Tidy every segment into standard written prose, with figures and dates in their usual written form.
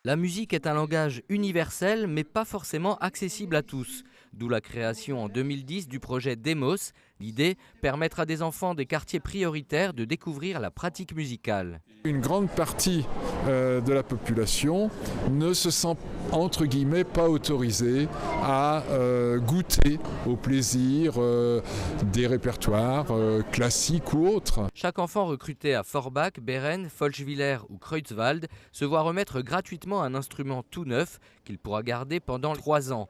La musique est un langage universel, mais pas forcément accessible à tous. D'où la création en 2010 du projet Demos. L'idée, permettre à des enfants des quartiers prioritaires de découvrir la pratique musicale. Une grande partie de la population ne se sent entre guillemets pas autorisée à goûter au plaisir des répertoires classiques ou autres. Chaque enfant recruté à Forbach, Beren, Folchwiller ou Creutzwald se voit remettre gratuitement un instrument tout neuf qu'il pourra garder pendant 3 ans.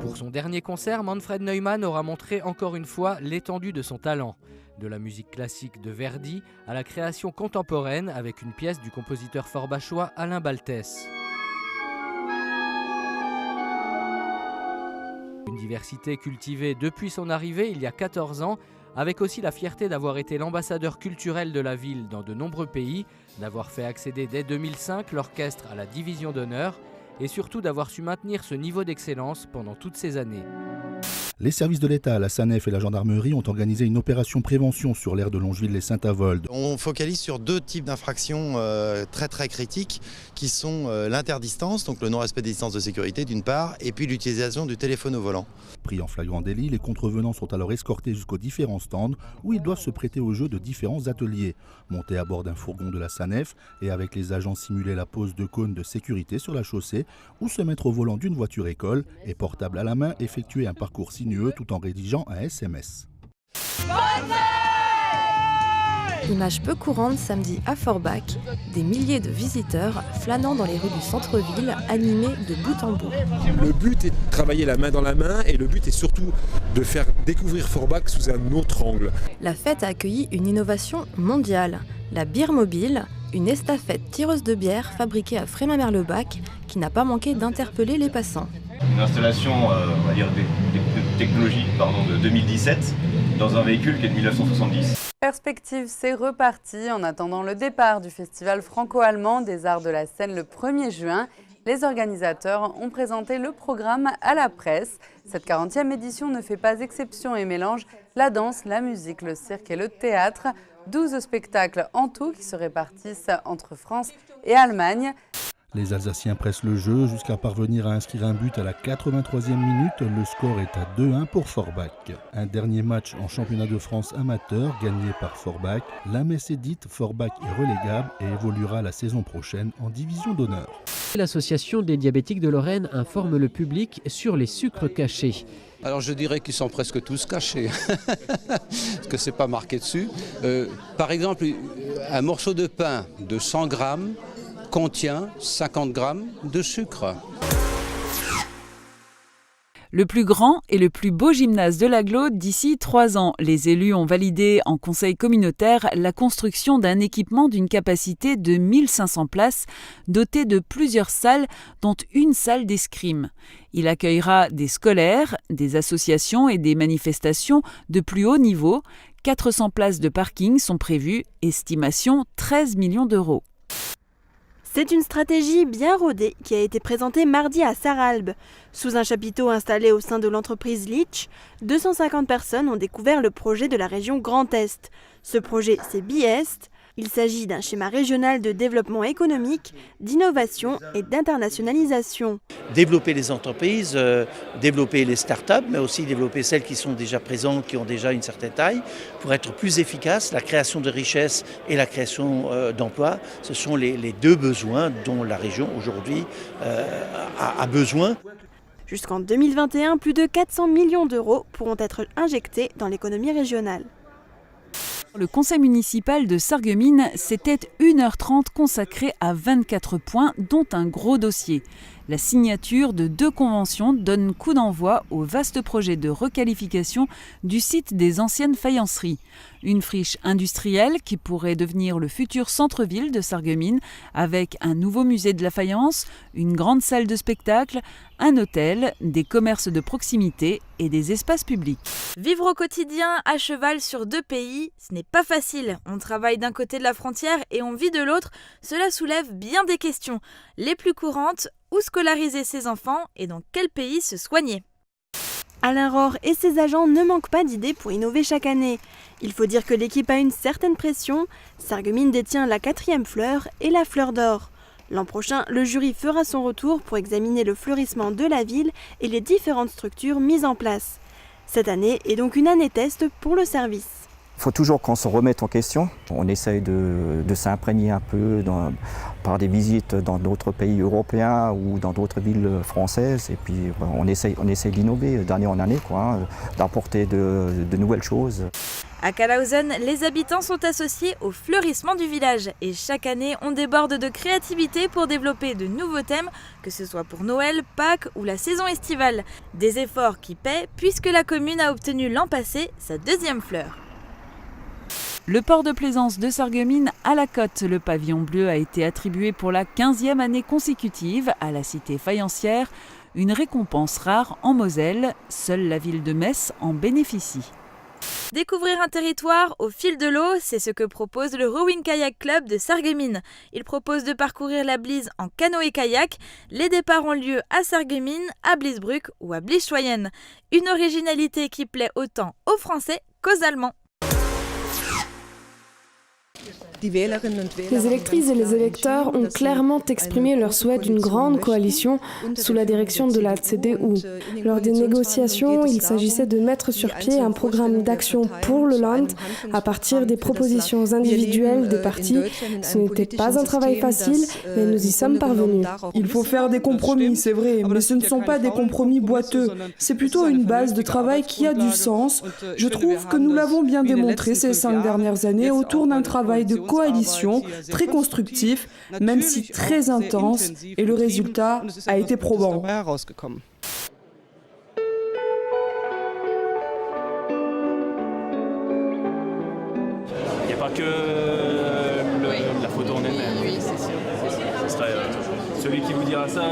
Pour son dernier concert, Manfred Neumann aura montré encore une fois l'étendue de son talent. De la musique classique de Verdi à la création contemporaine avec une pièce du compositeur forbachois Alain Baltès. Une diversité cultivée depuis son arrivée il y a 14 ans, avec aussi la fierté d'avoir été l'ambassadeur culturel de la ville dans de nombreux pays, d'avoir fait accéder dès 2005 l'orchestre à la division d'honneur et surtout d'avoir su maintenir ce niveau d'excellence pendant toutes ces années. Les services de l'État, la SANEF et la gendarmerie ont organisé une opération prévention sur l'aire de Longeville et Saint-Avold. On focalise sur 2 types d'infractions très critiques qui sont l'interdistance, donc le non-respect des distances de sécurité d'une part, et puis l'utilisation du téléphone au volant. Pris en flagrant délit, les contrevenants sont alors escortés jusqu'aux différents stands où ils doivent se prêter au jeu de différents ateliers. Montés à bord d'un fourgon de la SANEF et avec les agents simuler la pose de cônes de sécurité sur la chaussée ou se mettre au volant d'une voiture école et portable à la main effectuer un parcours sinueux tout en rédigeant un SMS. Image peu courante samedi à Forbach, des milliers de visiteurs flânant dans les rues du centre-ville, animés de bout en bout. Le but est de travailler la main dans la main et le but est surtout de faire découvrir Forbach sous un autre angle. La fête a accueilli une innovation mondiale, la bière mobile, une estafette tireuse de bière fabriquée à Frémin-Merlebach qui n'a pas manqué d'interpeller les passants. Une installation on va dire, de technologie de 2017 dans un véhicule qui est de 1970. Perspective, c'est reparti. En attendant le départ du festival franco-allemand des arts de la scène le 1er juin, les organisateurs ont présenté le programme à la presse. Cette 40e édition ne fait pas exception et mélange la danse, la musique, le cirque et le théâtre. 12 spectacles en tout qui se répartissent entre France et Allemagne. Les Alsaciens pressent le jeu jusqu'à parvenir à inscrire un but à la 83e minute. Le score est à 2-1 pour Forbach. Un dernier match en championnat de France amateur gagné par Forbach. La messe est dite, Forbach est relégable et évoluera la saison prochaine en division d'honneur. L'Association des diabétiques de Lorraine informe le public sur les sucres cachés. Alors je dirais qu'ils sont presque tous cachés, parce que c'est pas marqué dessus. Par exemple, un morceau de pain de 100 grammes contient 50 grammes de sucre. Le plus grand et le plus beau gymnase de l'Agglo d'ici 3 ans. Les élus ont validé en conseil communautaire la construction d'un équipement d'une capacité de 1500 places, doté de plusieurs salles, dont une salle d'escrime. Il accueillera des scolaires, des associations et des manifestations de plus haut niveau. 400 places de parking sont prévues, estimation 13 millions d'euros. C'est une stratégie bien rodée qui a été présentée mardi à Sarralbe. Sous un chapiteau installé au sein de l'entreprise Litch, 250 personnes ont découvert le projet de la région Grand Est. Ce projet, c'est Biest. Il s'agit d'un schéma régional de développement économique, d'innovation et d'internationalisation. Développer les entreprises, développer les start-up, mais aussi développer celles qui sont déjà présentes, qui ont déjà une certaine taille, pour être plus efficace. La création de richesses et la création d'emplois, ce sont les 2 besoins dont la région aujourd'hui a besoin. Jusqu'en 2021, plus de 400 millions d'euros pourront être injectés dans l'économie régionale. Le conseil municipal de Sarreguemines, c'était 1h30 consacrée à 24 points, dont un gros dossier. La signature de 2 conventions donne coup d'envoi au vaste projet de requalification du site des anciennes faïenceries. Une friche industrielle qui pourrait devenir le futur centre-ville de Sarreguemines avec un nouveau musée de la faïence, une grande salle de spectacle, un hôtel, des commerces de proximité et des espaces publics. Vivre au quotidien à cheval sur 2 pays, ce n'est pas facile. On travaille d'un côté de la frontière et on vit de l'autre. Cela soulève bien des questions. Les plus courantes, où scolariser ses enfants et dans quel pays se soigner ? Alain Rohr et ses agents ne manquent pas d'idées pour innover chaque année. Il faut dire que l'équipe a une certaine pression. Sarreguemines détient la 4e fleur et la fleur d'or. L'an prochain, le jury fera son retour pour examiner le fleurissement de la ville et les différentes structures mises en place. Cette année est donc une année test pour le service. Il faut toujours qu'on se remette en question. On essaye de s'imprégner un peu par des visites dans d'autres pays européens ou dans d'autres villes françaises. Et puis on essaye d'innover d'année en année, d'apporter de nouvelles choses. À Kalausen, les habitants sont associés au fleurissement du village. Et chaque année, on déborde de créativité pour développer de nouveaux thèmes, que ce soit pour Noël, Pâques ou la saison estivale. Des efforts qui paient puisque la commune a obtenu l'an passé sa 2e fleur. Le port de plaisance de Sarreguemines à la Côte, le pavillon bleu a été attribué pour la 15e année consécutive à la cité faïencière, une récompense rare en Moselle. Seule la ville de Metz en bénéficie. Découvrir un territoire au fil de l'eau, c'est ce que propose le Rowing Kayak Club de Sarreguemines. Il propose de parcourir la Blise en canoë-kayak. Les départs ont lieu à Sarreguemines, à Blisbruck ou à Blischweijen. Une originalité qui plaît autant aux Français qu'aux Allemands. Les électrices et les électeurs ont clairement exprimé leur souhait d'une grande coalition sous la direction de la CDU. Lors des négociations, il s'agissait de mettre sur pied un programme d'action pour le Land à partir des propositions individuelles des partis. Ce n'était pas un travail facile, mais nous y sommes parvenus. Il faut faire des compromis, c'est vrai, mais ce ne sont pas des compromis boiteux. C'est plutôt une base de travail qui a du sens. Je trouve que nous l'avons bien démontré ces 5 dernières années autour d'un travail de coalition très constructif, même si très intense, et le résultat a été probant. Il n'y a pas que la photo en elle-même. Oui, c'est sûr. Ce serait celui qui vous dira ça.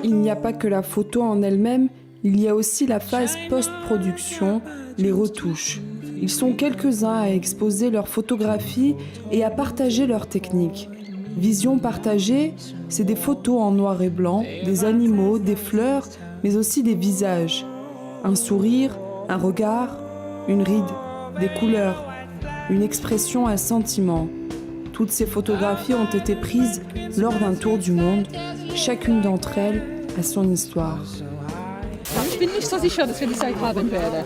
Il n'y a pas que la photo en elle-même, il y a aussi la phase post-production, les retouches. Ils sont quelques-uns à exposer leurs photographies et à partager leurs techniques. Vision partagée, c'est des photos en noir et blanc, des animaux, des fleurs, mais aussi des visages. Un sourire, un regard, une ride, des couleurs, une expression, un sentiment. Toutes ces photographies ont été prises lors d'un tour du monde. Chacune d'entre elles a son histoire. Ich bin nicht so sicher, dass wir die Zeit haben werden.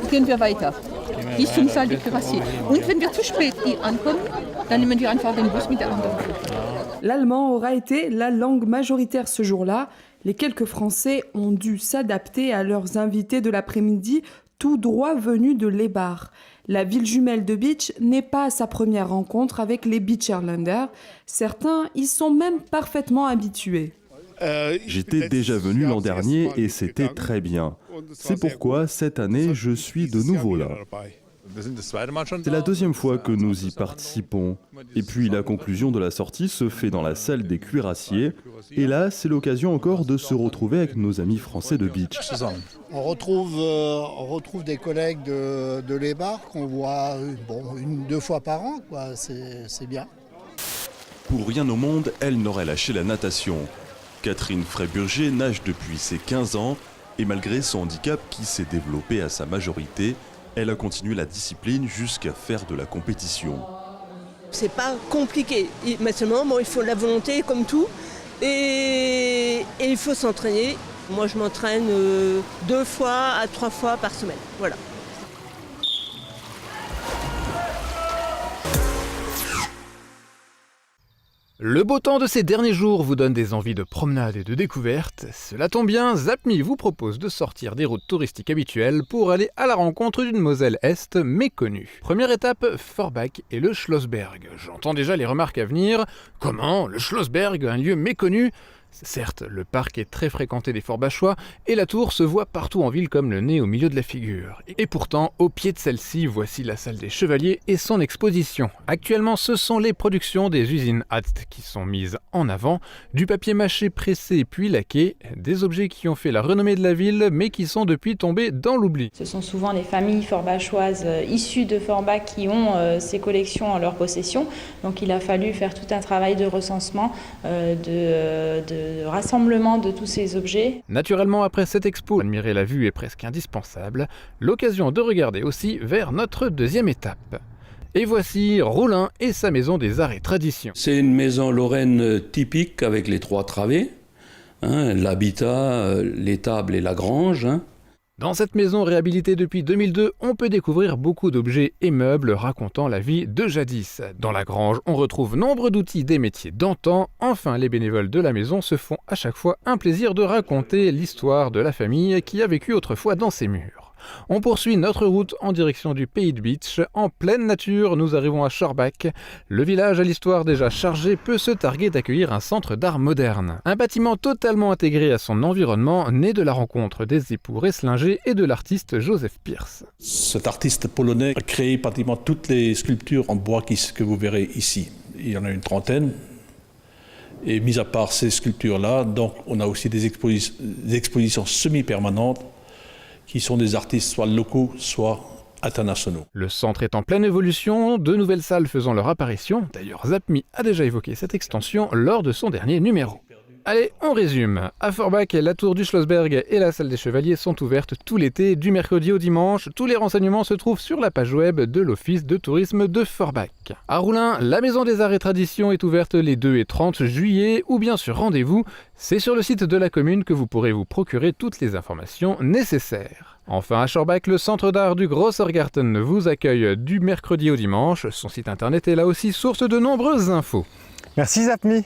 Gehen wir weiter. Bis zum Saal der Cuirassiers. Und wenn wir zu spät ankommen, dann nehmen wir einfach den Bus mit der anderen. L'allemand aura été la langue majoritaire ce jour-là. Les quelques Français ont dû s'adapter à leurs invités de l'après-midi, tout droit venus de Lebach. La ville jumelle de Bitsch n'est pas à sa première rencontre avec les Bitcherländer. Certains y sont même parfaitement habitués. J'étais déjà venu l'an dernier et c'était très bien. C'est pourquoi cette année je suis de nouveau là. C'est la 2e fois que nous y participons. Et puis la conclusion de la sortie se fait dans la salle des cuirassiers. Et là, c'est l'occasion encore de se retrouver avec nos amis français de Bitsch. On retrouve des collègues de Lebach qu'on voit 1-2 fois par an. C'est bien. Pour rien au monde, elle n'aurait lâché la natation. Catherine Fréburger nage depuis ses 15 ans et malgré son handicap qui s'est développé à sa majorité, elle a continué la discipline jusqu'à faire de la compétition. C'est pas compliqué, mais seulement il faut de la volonté comme tout et il faut s'entraîner. Moi je m'entraîne 2 fois à 3 fois par semaine, voilà. Le beau temps de ces derniers jours vous donne des envies de promenade et de découverte. Cela tombe bien, Zapmi vous propose de sortir des routes touristiques habituelles pour aller à la rencontre d'une Moselle-Est méconnue. Première étape, Forbach et le Schlossberg. J'entends déjà les remarques à venir. Comment ? Le Schlossberg, un lieu méconnu ? Certes, le parc est très fréquenté des Forbachois et la tour se voit partout en ville comme le nez au milieu de la figure. Et pourtant, au pied de celle-ci, voici la salle des Chevaliers et son exposition. Actuellement, ce sont les productions des usines Hatt qui sont mises en avant, du papier mâché pressé puis laqué, des objets qui ont fait la renommée de la ville mais qui sont depuis tombés dans l'oubli. Ce sont souvent les familles forbachoises issues de Forbach qui ont ces collections en leur possession, donc il a fallu faire tout un travail de recensement, de de rassemblement de tous ces objets. Naturellement, après cette expo, admirer la vue est presque indispensable, l'occasion de regarder aussi vers notre deuxième étape. Et voici Roulin et sa maison des arts et traditions. C'est une maison lorraine typique avec les 3 travées, l'habitat, l'étable et la grange. Dans cette maison réhabilitée depuis 2002, on peut découvrir beaucoup d'objets et meubles racontant la vie de jadis. Dans la grange, on retrouve nombre d'outils des métiers d'antan. Enfin, les bénévoles de la maison se font à chaque fois un plaisir de raconter l'histoire de la famille qui a vécu autrefois dans ces murs. On poursuit notre route en direction du Pays de Bitche. En pleine nature, nous arrivons à Schorbach. Le village à l'histoire déjà chargée peut se targuer d'accueillir un centre d'art moderne. Un bâtiment totalement intégré à son environnement, né de la rencontre des époux Resslinger et de l'artiste Joseph Pierce. Cet artiste polonais a créé pratiquement toutes les sculptures en bois que vous verrez ici. Il y en a une trentaine. Et mis à part ces sculptures-là, donc on a aussi des expositions semi-permanentes qui sont des artistes soit locaux, soit internationaux. Le centre est en pleine évolution, de nouvelles salles faisant leur apparition. D'ailleurs, Zapmi a déjà évoqué cette extension lors de son dernier numéro. Allez, on résume. À Forbach, la tour du Schlossberg et la salle des Chevaliers sont ouvertes tout l'été, du mercredi au dimanche. Tous les renseignements se trouvent sur la page web de l'Office de tourisme de Forbach. À Roulin, la Maison des Arts et Traditions est ouverte les 2 et 30 juillet, ou bien sur rendez-vous. C'est sur le site de la commune que vous pourrez vous procurer toutes les informations nécessaires. Enfin, à Schorbach, le centre d'art du Grossergarten vous accueille du mercredi au dimanche. Son site internet est là aussi source de nombreuses infos. Merci Zapmi.